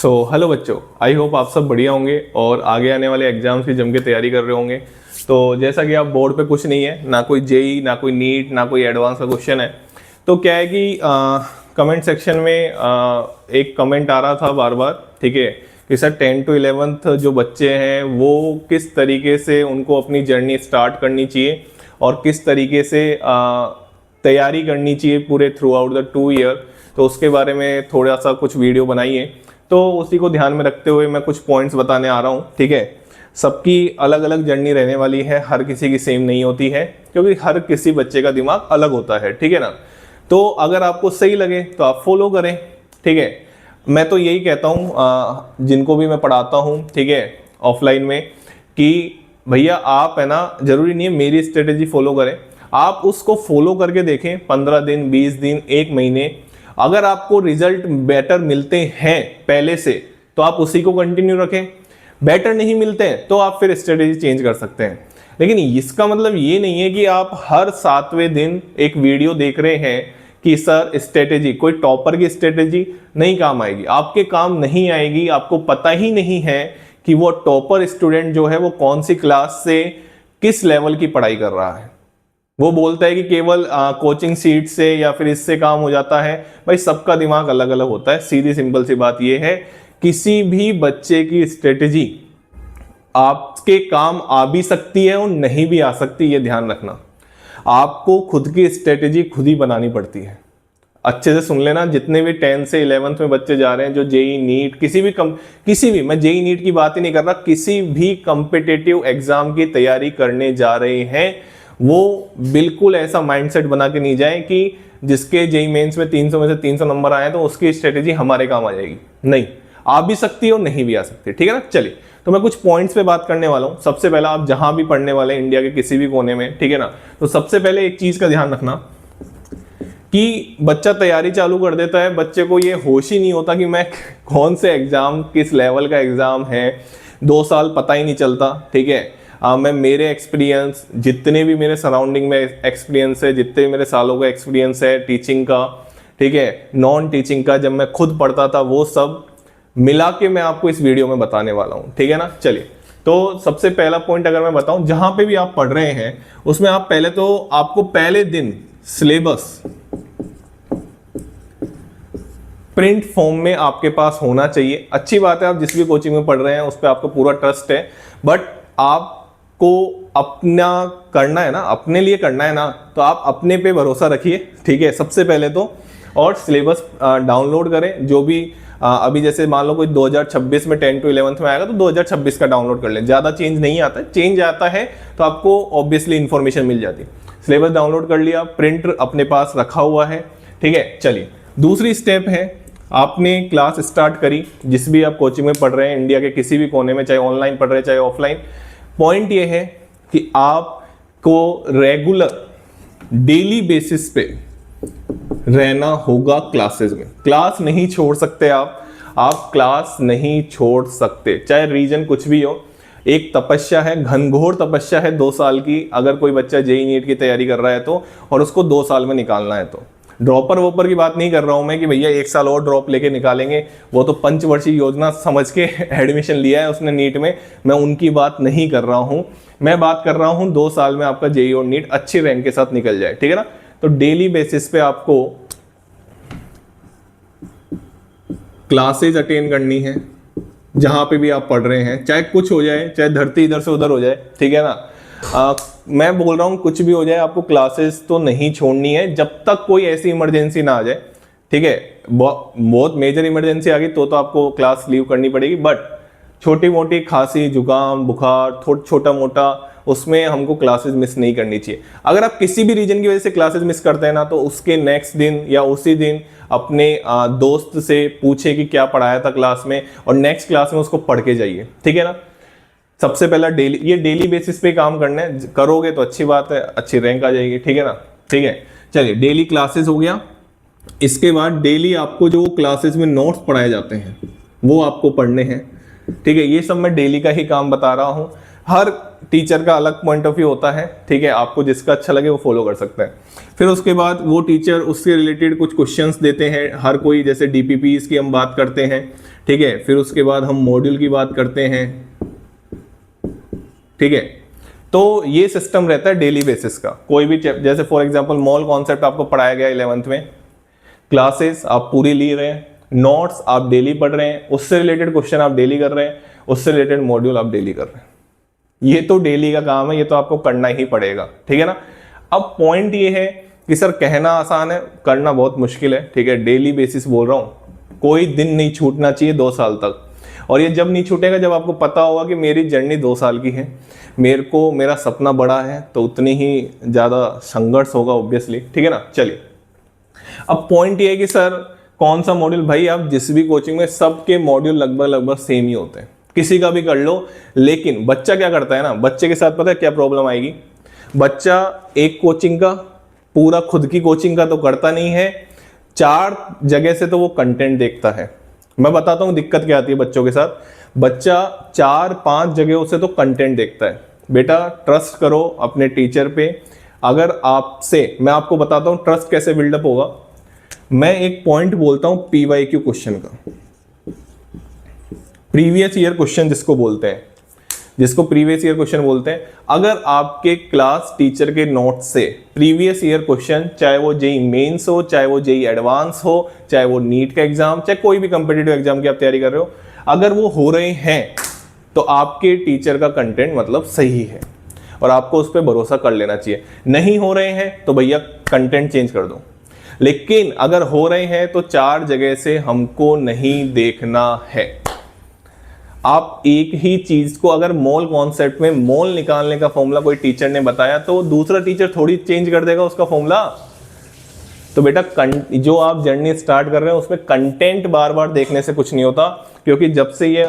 Hello बच्चों, I hope आप सब बढ़िया होंगे और आगे आने वाले एग्जाम्स की जम के तैयारी कर रहे होंगे। तो जैसा कि आप बोर्ड पे कुछ नहीं है, ना कोई जेई, ना कोई नीट, ना कोई एडवांस का क्वेश्चन है। तो क्या है कि कमेंट सेक्शन में एक कमेंट आ रहा था बार बार, ठीक है, कि सर 10 to 11th जो बच्चे हैं वो किस तरीके से उनको अपनी जर्नी स्टार्ट करनी चाहिए और किस तरीके से तैयारी करनी चाहिए पूरे थ्रू आउट द 2 ईयर। तो उसके बारे में थोड़ा सा कुछ वीडियो बनाई है, तो उसी को ध्यान में रखते हुए मैं कुछ पॉइंट्स बताने आ रहा हूँ। ठीक है, सबकी अलग अलग जर्नी रहने वाली है, हर किसी की सेम नहीं होती है, क्योंकि हर किसी बच्चे का दिमाग अलग होता है। ठीक है ना। तो अगर आपको सही लगे तो आप फॉलो करें। ठीक है, मैं तो यही कहता हूँ जिनको भी मैं पढ़ाता हूँ, ठीक है, ऑफलाइन में, कि भैया आप है ना, जरूरी नहीं है मेरी स्ट्रेटेजी फॉलो करें, आप उसको फॉलो करके देखें 15 दिन, 20 दिन, 1 महीने। अगर आपको रिजल्ट बेटर मिलते हैं पहले से तो आप उसी को कंटिन्यू रखें, बेटर नहीं मिलते हैं तो आप फिर स्ट्रेटेजी चेंज कर सकते हैं। लेकिन इसका मतलब ये नहीं है कि आप हर 7वें दिन एक वीडियो देख रहे हैं कि सर स्ट्रेटेजी, कोई टॉपर की स्ट्रेटेजी नहीं काम आएगी, आपके काम नहीं आएगी। आपको पता ही नहीं है कि वो टॉपर स्टूडेंट जो है वो कौन सी क्लास से किस लेवल की पढ़ाई कर रहा है। वो बोलता है कि केवल कोचिंग सीट से या फिर इससे काम हो जाता है। भाई सबका दिमाग अलग अलग होता है, सीधी सिंपल सी बात ये है, किसी भी बच्चे की स्ट्रेटेजी आपके काम आ भी सकती है और नहीं भी आ सकती, ये ध्यान रखना। आपको खुद की स्ट्रेटेजी खुद ही बनानी पड़ती है। अच्छे से सुन लेना, जितने भी 10 से 11th में बच्चे जा रहे हैं, जो जेई नीट, किसी भी मैं जेई नीट की बात ही नहीं कर रहा, किसी भी कॉम्पिटिटिव एग्जाम की तैयारी करने जा रहे हैं, वो बिल्कुल ऐसा माइंडसेट बना के नहीं जाए कि जिसके जेई मेंस में 300 में से 300 नंबर आए तो उसकी स्ट्रेटेजी हमारे काम आ जाएगी। नहीं, आ भी सकती है और नहीं भी आ सकती। ठीक है ना। चलिए, तो मैं कुछ पॉइंट्स पे बात करने वाला हूं। सबसे पहला, आप जहां भी पढ़ने वाले इंडिया के किसी भी कोने में, ठीक है ना, तो सबसे पहले एक चीज का ध्यान रखना कि बच्चा तैयारी चालू कर देता है, बच्चे को ये होश ही नहीं होता कि मैं कौन से एग्जाम, किस लेवल का एग्जाम है, 2 साल पता ही नहीं चलता। ठीक है, मैं मेरे एक्सपीरियंस, जितने भी मेरे सराउंडिंग में एक्सपीरियंस है, जितने मेरे सालों का एक्सपीरियंस है टीचिंग का, ठीक है, नॉन टीचिंग का, जब मैं खुद पढ़ता था, वो सब मिला के मैं आपको इस वीडियो में बताने वाला हूँ। ठीक है ना। चलिए, तो सबसे पहला पॉइंट अगर मैं बताऊं, जहां पे भी आप पढ़ रहे हैं उसमें आप पहले तो आपको पहले दिन सिलेबस प्रिंट फॉर्म में आपके पास होना चाहिए। अच्छी बात है, आप जिस भी कोचिंग में पढ़ रहे हैं उस पर आपको पूरा ट्रस्ट है, बट आपको अपना करना है ना, अपने लिए करना है ना, तो आप अपने पे भरोसा रखिए। ठीक है, सबसे पहले तो, और सिलेबस डाउनलोड करें। जो भी अभी जैसे मान लो कोई 2026 में 10 to 11th में आएगा तो 2026 का डाउनलोड कर लें। ज़्यादा चेंज नहीं आता है, चेंज आता है तो आपको ऑब्वियसली इन्फॉर्मेशन मिल जाती है। सिलेबस डाउनलोड कर लिया, प्रिंट अपने पास रखा हुआ है। ठीक है, चलिए, दूसरी स्टेप है, आपने क्लास स्टार्ट करी, जिस भी आप कोचिंग में पढ़ रहे हैं इंडिया के किसी भी कोने में, चाहे ऑनलाइन पढ़ रहे हैं चाहे ऑफलाइन। पॉइंट ये है कि आपको रेगुलर डेली बेसिस पे रहना होगा क्लासेस में। क्लास नहीं छोड़ सकते आप क्लास नहीं छोड़ सकते, चाहे रीजन कुछ भी हो। एक तपस्या है, घनघोर तपस्या है 2 साल की, अगर कोई बच्चा जेई नीट की तैयारी कर रहा है तो, और उसको 2 साल में निकालना है तो। ड्रॉपर वॉपर की बात नहीं कर रहा हूं मैं कि भैया 1 साल और ड्रॉप लेके निकालेंगे, वो तो पंचवर्षीय योजना समझ के एडमिशन लिया है उसने नीट में, मैं उनकी बात नहीं कर रहा हूं। मैं बात कर रहा हूं 2 साल में आपका जेई और नीट अच्छे रैंक के साथ निकल जाए। ठीक है ना। तो डेली बेसिस पे आपको क्लासेज अटेंड करनी है, जहां पे भी आप पढ़ रहे हैं, चाहे कुछ हो जाए, चाहे धरती इधर से उधर हो जाए। ठीक है ना। मैं बोल रहा हूं कुछ भी हो जाए, आपको क्लासेस तो नहीं छोड़नी है जब तक कोई ऐसी इमरजेंसी ना आ जाए। ठीक है, बहुत मेजर इमरजेंसी आ गई तो आपको क्लास लीव करनी पड़ेगी, बट छोटी मोटी खांसी, जुकाम, बुखार, छोटा मोटा, उसमें हमको क्लासेस मिस नहीं करनी चाहिए। अगर आप किसी भी रीजन की वजह से क्लासेस मिस करते हैं ना, तो उसके नेक्स्ट दिन या उसी दिन अपने दोस्त से पूछे कि क्या पढ़ाया था क्लास में, और नेक्स्ट क्लास में उसको पढ़ के जाइए। ठीक है ना। सबसे पहला डेली बेसिस पे काम करना है, करोगे तो अच्छी बात है, अच्छी रैंक आ जाएगी। ठीक है ना। ठीक है, चलिए, डेली क्लासेस हो गया। इसके बाद डेली आपको जो क्लासेस में नोट्स पढ़ाए जाते हैं वो आपको पढ़ने हैं। ठीक है, ये सब मैं डेली का ही काम बता रहा हूं। हर टीचर का अलग पॉइंट ऑफ व्यू होता है, ठीक है, आपको जिसका अच्छा लगे वो फॉलो कर सकता है। फिर उसके बाद वो टीचर उससे रिलेटेड कुछ क्वेश्चंस देते हैं हर कोई, जैसे डीपीपीस की हम बात करते हैं, ठीक है, फिर उसके बाद हम मॉड्यूल की बात करते हैं, ठीक है। तो ये सिस्टम रहता है डेली बेसिस का। कोई भी जैसे फॉर एग्जांपल मॉल कॉन्सेप्ट आपको पढ़ाया गया 11th में, क्लासेस आप पूरी ली रहे हैं, नोट्स आप डेली पढ़ रहे हैं, उससे रिलेटेड क्वेश्चन आप डेली कर रहे हैं, उससे रिलेटेड मॉड्यूल आप डेली कर रहे हैं। ये तो डेली का काम है, ये तो आपको करना ही पड़ेगा, ठीक है ना। अब पॉइंट ये है कि सर कहना आसान है, करना बहुत मुश्किल है, ठीक है। डेली बेसिस बोल रहा हूं, कोई दिन नहीं छूटना चाहिए 2 साल तक। और ये जब नहीं छूटेगा जब आपको पता होगा कि मेरी जर्नी 2 साल की है, मेरा सपना बड़ा है, तो उतनी ही ज़्यादा संघर्ष होगा ऑब्वियसली, ठीक है ना। चलिए, अब पॉइंट ये है कि सर कौन सा मॉड्यूल, भाई आप जिस भी कोचिंग में सबके मॉड्यूल लगभग सेम ही होते हैं, किसी का भी कर लो। लेकिन बच्चा क्या करता है ना, बच्चे के साथ पता है क्या प्रॉब्लम आएगी, बच्चा एक कोचिंग का पूरा खुद की कोचिंग का तो करता नहीं है, 4 जगह से तो वो कंटेंट देखता है। मैं बताता हूं दिक्कत क्या आती है बच्चों के साथ। बच्चा 4-5 जगहों से तो कंटेंट देखता है। बेटा ट्रस्ट करो अपने टीचर पे। अगर आपसे, मैं आपको बताता हूं ट्रस्ट कैसे बिल्डअप होगा। मैं एक पॉइंट बोलता हूं PYQ क्वेश्चन का, प्रीवियस ईयर क्वेश्चन जिसको बोलते हैं, जिसको प्रीवियस ईयर क्वेश्चन बोलते हैं। अगर आपके क्लास टीचर के नोट से प्रीवियस ईयर क्वेश्चन, चाहे वो जेई मेंस हो, चाहे वो जेई एडवांस हो, चाहे वो नीट का एग्जाम, चाहे कोई भी कंपिटिटिव एग्जाम की आप तैयारी कर रहे हो, अगर वो हो रहे हैं तो आपके टीचर का कंटेंट मतलब सही है और आपको उस पर भरोसा कर लेना चाहिए। नहीं हो रहे हैं तो भैया कंटेंट चेंज कर दो। लेकिन अगर हो रहे हैं तो 4 जगह से हमको नहीं देखना है। आप एक ही चीज को, अगर मोल कॉन्सेप्ट में मोल निकालने का फॉर्मूला कोई टीचर ने बताया तो दूसरा टीचर थोड़ी चेंज कर देगा उसका फॉर्मूला। तो बेटा जो आप जर्नी स्टार्ट कर रहे हैं उसमें कंटेंट बार बार देखने से कुछ नहीं होता। क्योंकि जब से ये,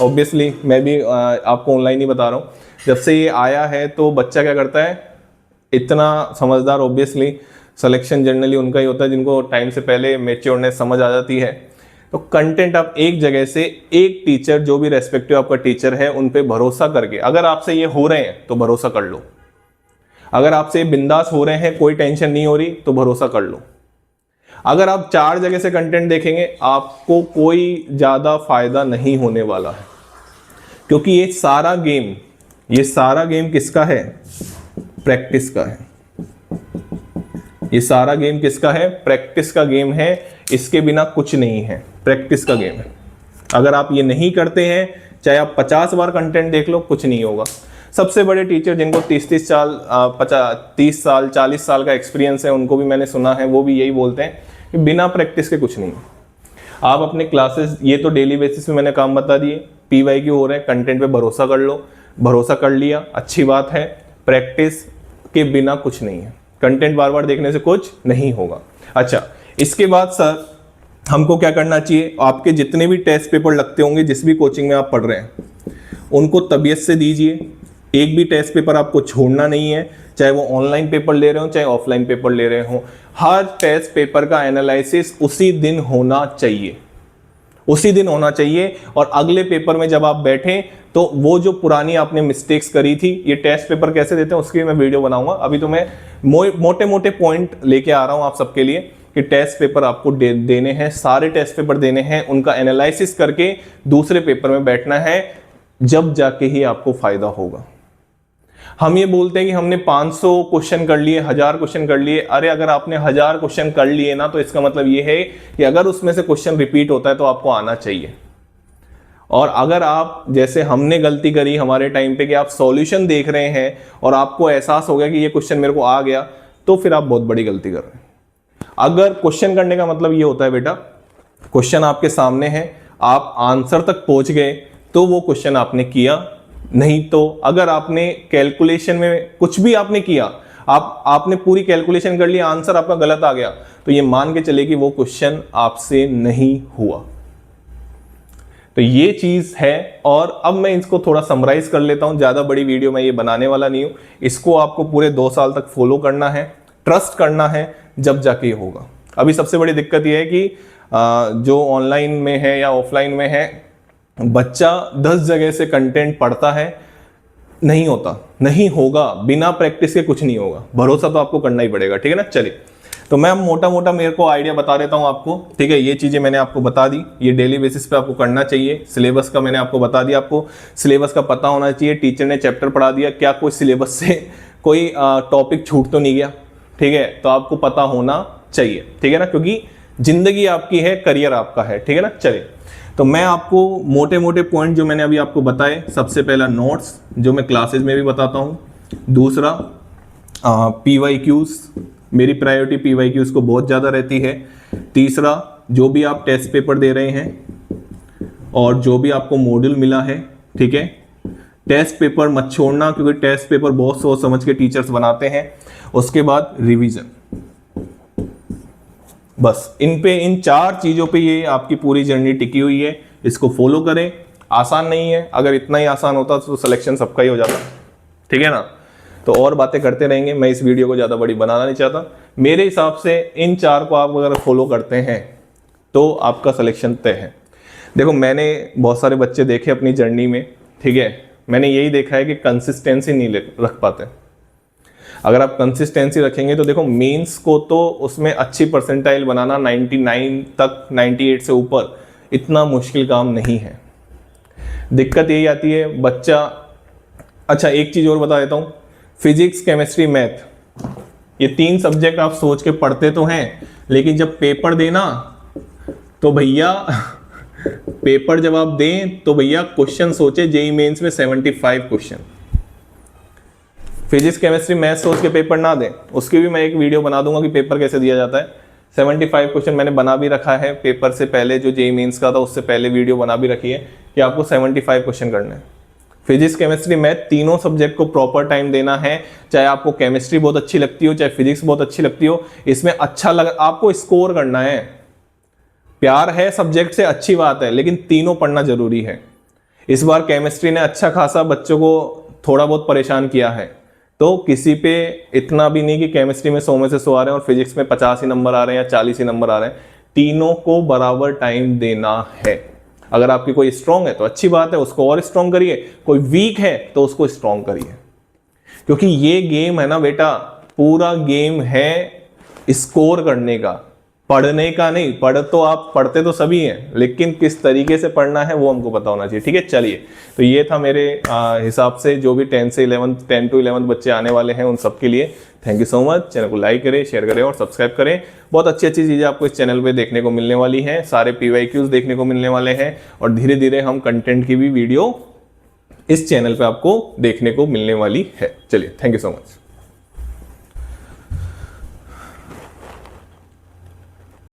ऑब्वियसली मैं भी आपको ऑनलाइन ही बता रहा हूँ, जब से ये आया है तो बच्चा क्या करता है, इतना समझदार, ऑब्वियसली सिलेक्शन जनरली उनका ही होता है जिनको टाइम से पहले मैच्योरनेस समझ आ जाती है। तो कंटेंट आप एक जगह से, एक टीचर, जो भी रेस्पेक्टिव आपका टीचर है उन पे भरोसा करके, अगर आपसे ये हो रहे हैं तो भरोसा कर लो। अगर आपसे बिंदास हो रहे हैं, कोई टेंशन नहीं हो रही, तो भरोसा कर लो। अगर आप 4 जगह से कंटेंट देखेंगे आपको कोई ज्यादा फायदा नहीं होने वाला है। क्योंकि ये सारा गेम किसका है, प्रैक्टिस का है। ये सारा गेम किसका है, प्रैक्टिस का गेम है। इसके बिना कुछ नहीं है, प्रैक्टिस का गेम है। अगर आप ये नहीं करते हैं, चाहे आप 50 बार कंटेंट देख लो, कुछ नहीं होगा। सबसे बड़े टीचर जिनको 30 साल 40 साल का एक्सपीरियंस है, उनको भी मैंने सुना है, वो भी यही बोलते हैं कि बिना प्रैक्टिस के कुछ नहीं। आप अपने क्लासेस, ये तो डेली बेसिस पे मैंने काम बता दिए, PYQ हो रहे हैं, कंटेंट पे भरोसा कर लो। भरोसा कर लिया, अच्छी बात है। प्रैक्टिस के बिना कुछ नहीं है, कंटेंट बार बार देखने से कुछ नहीं होगा। अच्छा, इसके बाद सर हमको क्या करना चाहिए, आपके जितने भी टेस्ट पेपर लगते होंगे जिस भी कोचिंग में आप पढ़ रहे हैं, उनको तबीयत से दीजिए। एक भी टेस्ट पेपर आपको छोड़ना नहीं है, चाहे वो ऑनलाइन पेपर ले रहे हो चाहे ऑफलाइन पेपर ले रहे हो। हर टेस्ट पेपर का एनालिसिस उसी दिन होना चाहिए, उसी दिन होना चाहिए। और अगले पेपर में जब आप बैठें तो वो जो पुरानी आपने मिस्टेक्स करी थी, ये टेस्ट पेपर कैसे देते हैं उसकी मैं वीडियो बनाऊंगा। अभी तो मैं मोटे मोटे पॉइंट लेके आ रहा हूं आप सबके लिए कि टेस्ट पेपर आपको देने हैं, सारे टेस्ट पेपर देने हैं, उनका एनालिसिस करके दूसरे पेपर में बैठना है, जब जाके ही आपको फायदा होगा। हम ये बोलते हैं कि हमने 500 क्वेश्चन कर लिए, 1000 क्वेश्चन कर लिए। अरे अगर आपने 1000 क्वेश्चन कर लिए ना, तो इसका मतलब ये है कि अगर उसमें से क्वेश्चन रिपीट होता है तो आपको आना चाहिए। और अगर आप, जैसे हमने गलती करी हमारे टाइम पे, कि आप सॉल्यूशन देख रहे हैं और आपको एहसास हो गया कि ये क्वेश्चन मेरे को आ गया, तो फिर आप बहुत बड़ी गलती कर रहे हैं। अगर क्वेश्चन करने का मतलब ये होता है बेटा, क्वेश्चन आपके सामने है, आप आंसर तक पहुंच गए तो वो क्वेश्चन आपने किया। नहीं तो अगर आपने कैलकुलेशन में कुछ भी आपने किया, आपने पूरी कैलकुलेशन कर ली, आंसर आपका गलत आ गया, तो ये मान के चले कि वो क्वेश्चन आपसे नहीं हुआ। तो ये चीज है। और अब मैं इसको थोड़ा समराइज कर लेता हूं, ज्यादा बड़ी वीडियो मैं ये बनाने वाला नहीं हूं। इसको आपको पूरे 2 साल तक फॉलो करना है, ट्रस्ट करना है, जब जाके ये होगा। अभी सबसे बड़ी दिक्कत ये है कि जो ऑनलाइन में है या ऑफलाइन में है, बच्चा 10 जगह से कंटेंट पढ़ता है, नहीं होता, नहीं होगा, बिना प्रैक्टिस के कुछ नहीं होगा, भरोसा तो आपको करना ही पड़ेगा, ठीक है ना। चलिए, तो मैं मोटा मोटा मेरे को आइडिया बता देता हूँ आपको, ठीक है। ये चीज़ें मैंने आपको बता दी, ये डेली बेसिस पे आपको करना चाहिए। सिलेबस का मैंने आपको बता दिया, आपको सिलेबस का पता होना चाहिए। टीचर ने चैप्टर पढ़ा दिया, क्या कोई सिलेबस से कोई टॉपिक छूट तो नहीं गया, ठीक है। तो आपको पता होना चाहिए, ठीक है ना, क्योंकि जिंदगी आपकी है, करियर आपका है, ठीक है ना। चलिए, तो मैं आपको मोटे मोटे पॉइंट जो मैंने अभी आपको बताए, सबसे पहला नोट्स जो मैं क्लासेज में भी बताता हूँ, दूसरा PYQs, मेरी प्रायोरिटी PYQs को बहुत ज़्यादा रहती है। तीसरा, जो भी आप टेस्ट पेपर दे रहे हैं और जो भी आपको मॉड्यूल मिला है, ठीक है, टेस्ट पेपर मत छोड़ना, क्योंकि टेस्ट पेपर बहुत सोच समझ के टीचर्स बनाते हैं। उसके बाद रिवीजन, बस इन 4 चीज़ों पे ये आपकी पूरी जर्नी टिकी हुई है। इसको फॉलो करें। आसान नहीं है, अगर इतना ही आसान होता तो सिलेक्शन सबका ही हो जाता, ठीक है ना। तो और बातें करते रहेंगे, मैं इस वीडियो को ज़्यादा बड़ी बनाना नहीं चाहता। मेरे हिसाब से इन 4 को आप अगर फॉलो करते हैं तो आपका सिलेक्शन तय है। देखो, मैंने बहुत सारे बच्चे देखे अपनी जर्नी में, ठीक है, मैंने यही देखा है कि कंसिस्टेंसी नहीं रख पाते। अगर आप कंसिस्टेंसी रखेंगे तो देखो, मेंस को तो उसमें अच्छी परसेंटाइल बनाना 99 तक, 98 से ऊपर इतना मुश्किल काम नहीं है। दिक्कत यही आती है बच्चा, अच्छा एक चीज़ और बता देता हूँ, फिजिक्स, केमिस्ट्री, मैथ, ये 3 सब्जेक्ट आप सोच के पढ़ते तो हैं, लेकिन जब पेपर देना तो भैया पेपर जब आप दें तो भैया क्वेश्चन सोचे, जेईई मेंस में 75 क्वेश्चन। फिजिक्स, केमिस्ट्री, मैथ सोच के पेपर ना दें, उसकी भी मैं एक वीडियो बना दूंगा कि पेपर कैसे दिया जाता है। 75 क्वेश्चन मैंने बना भी रखा है पेपर से पहले, जो जेईई मेंस का था उससे पहले वीडियो बना भी रखी है कि आपको 75 क्वेश्चन करने हैं। फिजिक्स, केमिस्ट्री, मैथ, तीनों सब्जेक्ट को प्रॉपर टाइम देना है। चाहे आपको केमिस्ट्री बहुत अच्छी लगती हो, चाहे फिजिक्स बहुत अच्छी लगती हो, इसमें अच्छा लग, आपको स्कोर करना है। प्यार है सब्जेक्ट से, अच्छी बात है, लेकिन तीनों पढ़ना जरूरी है। इस बार केमिस्ट्री ने अच्छा खासा बच्चों को थोड़ा बहुत परेशान किया है, तो किसी पे इतना भी नहीं कि केमिस्ट्री में 100 में से 100 आ रहे हैं और फिजिक्स में 50 ही नंबर आ रहे हैं या 40 ही नंबर आ रहे हैं। तीनों को बराबर टाइम देना है। अगर आपकी कोई स्ट्रांग है तो अच्छी बात है, उसको और स्ट्रांग करिए, कोई वीक है तो उसको स्ट्रांग करिए, क्योंकि ये गेम है ना बेटा, पूरा गेम है स्कोर करने का, पढ़ने का नहीं। पढ़ते तो सभी हैं, लेकिन किस तरीके से पढ़ना है वो हमको पता होना चाहिए, ठीक है। चलिए, तो ये था मेरे हिसाब से जो भी 10 to 11 बच्चे आने वाले हैं उन सब के लिए thank you so much. Channel को लाइक करें, शेयर करें और सब्सक्राइब करें। बहुत अच्छी अच्छी चीज़ें आपको इस चैनल पे देखने को मिलने वाली हैं, सारे PYQs देखने को मिलने वाले हैं, और धीरे धीरे हम कंटेंट की भी वीडियो इस चैनल पे आपको देखने को मिलने वाली है। चलिए, थैंक यू सो मच।